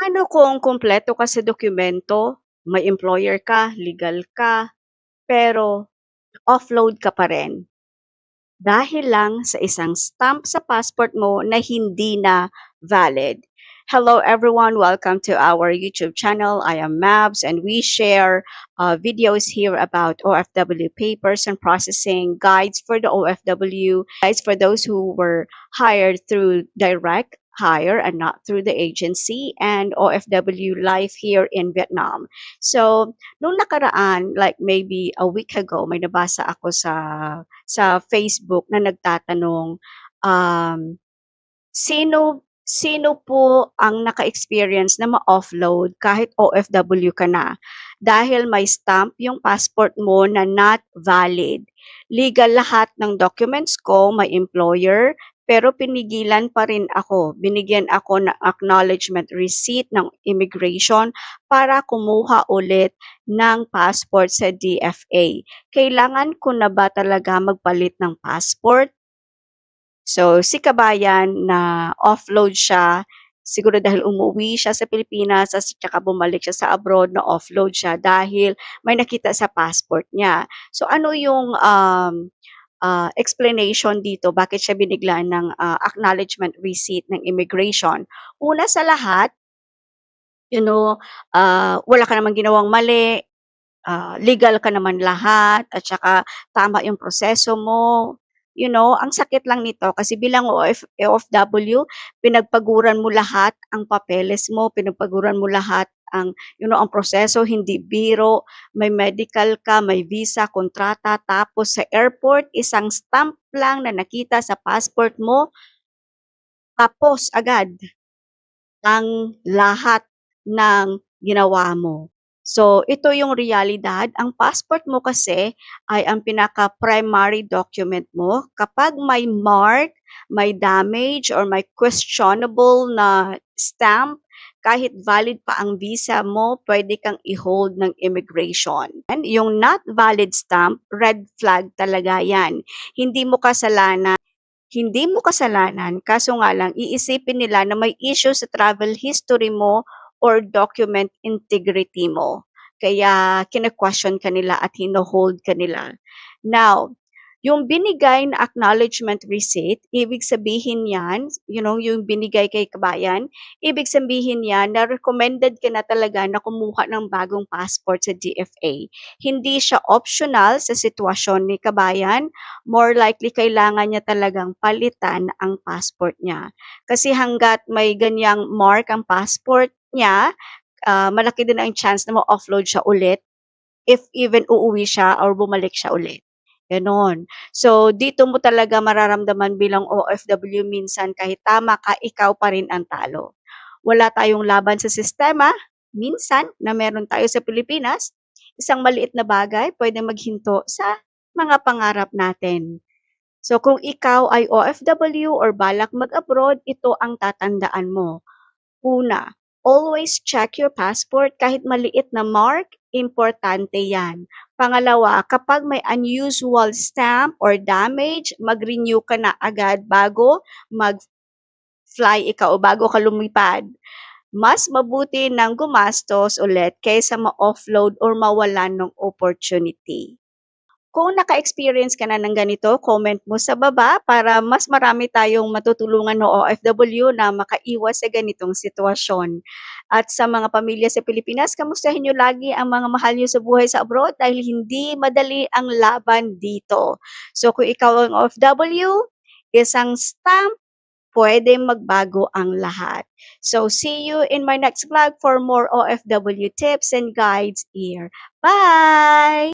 Paano kung kumpleto ka sa dokumento, may employer ka, legal ka, pero offload ka pa rin? Dahil lang sa isang stamp sa passport mo na hindi na valid. Hello everyone, welcome to our YouTube channel. I am Mabs and we share videos here about OFW papers and processing, guides for the OFW, guides for those who were hired through direct hire and not through the agency, and OFW life here in Vietnam. So, nung nakaraan, like maybe a week ago, may nabasa ako sa Facebook na nagtatanong, um, sino sino po ang naka-experience na ma-offload kahit OFW ka na dahil may stamp yung passport mo na not valid. Legal lahat ng documents ko, may employer, pero pinigilan pa rin ako. Binigyan ako ng acknowledgement receipt ng immigration para kumuha ulit ng passport sa DFA. Kailangan ko na ba talaga magpalit ng passport? So, si kabayan na offload siya, siguro dahil umuwi siya sa Pilipinas at saka bumalik siya sa abroad na offload siya dahil may nakita sa passport niya. So, ano yung explanation dito bakit siya biniglan ng acknowledgement receipt ng immigration? Una sa lahat, wala ka namang ginawang mali, legal ka naman lahat at saka tama yung proseso mo. Ang sakit lang nito kasi bilang OFW, pinagpaguran mo lahat ang papeles mo, pinagpaguran mo lahat ang proseso, hindi biro, may medical ka, may visa, kontrata, tapos sa airport, isang stamp lang na nakita sa passport mo, tapos agad ang lahat ng ginawa mo. So, ito yung realidad. Ang passport mo kasi ay ang pinaka-primary document mo. Kapag may mark, may damage, or may questionable na stamp, kahit valid pa ang visa mo, pwede kang i-hold ng immigration. And yung not valid stamp, red flag talaga yan. Hindi mo kasalanan, kaso nga lang iisipin nila na may issue sa travel history mo or document integrity mo. Kaya kine-question ka nila at hino-hold ka nila. Now, yung binigay na acknowledgement receipt, ibig sabihin yan, yung binigay kay kabayan, ibig sabihin yan na recommended ka na talaga na kumuha ng bagong passport sa DFA. Hindi siya optional sa sitwasyon ni kabayan, more likely kailangan niya talagang palitan ang passport niya. Kasi hanggat may ganyang mark ang passport niya, malaki din ang chance na ma-offload siya ulit if even uuwi siya or bumalik siya ulit. Ganon. So, dito mo talaga mararamdaman bilang OFW minsan kahit tama ka, ikaw pa rin ang talo. Wala tayong laban sa sistema. Minsan, na meron tayo sa Pilipinas, isang maliit na bagay pwede maghinto sa mga pangarap natin. So, kung ikaw ay OFW or balak mag-abroad, ito ang tatandaan mo. Una, always check your passport kahit maliit na mark, importante yan. Pangalawa, kapag may unusual stamp or damage, mag-renew ka na agad bago mag-fly ikaw o bago ka lumipad. Mas mabuti nang gumastos ulit kaysa ma-offload or mawalan ng opportunity. Kung naka-experience ka na ng ganito, comment mo sa baba para mas marami tayong matutulungan ng OFW na makaiwas sa ganitong sitwasyon. At sa mga pamilya sa Pilipinas, kamustahin nyo lagi ang mga mahal nyo sa buhay sa abroad dahil hindi madali ang laban dito. So kung ikaw ang OFW, isang stamp, pwede magbago ang lahat. So see you in my next vlog for more OFW tips and guides here. Bye!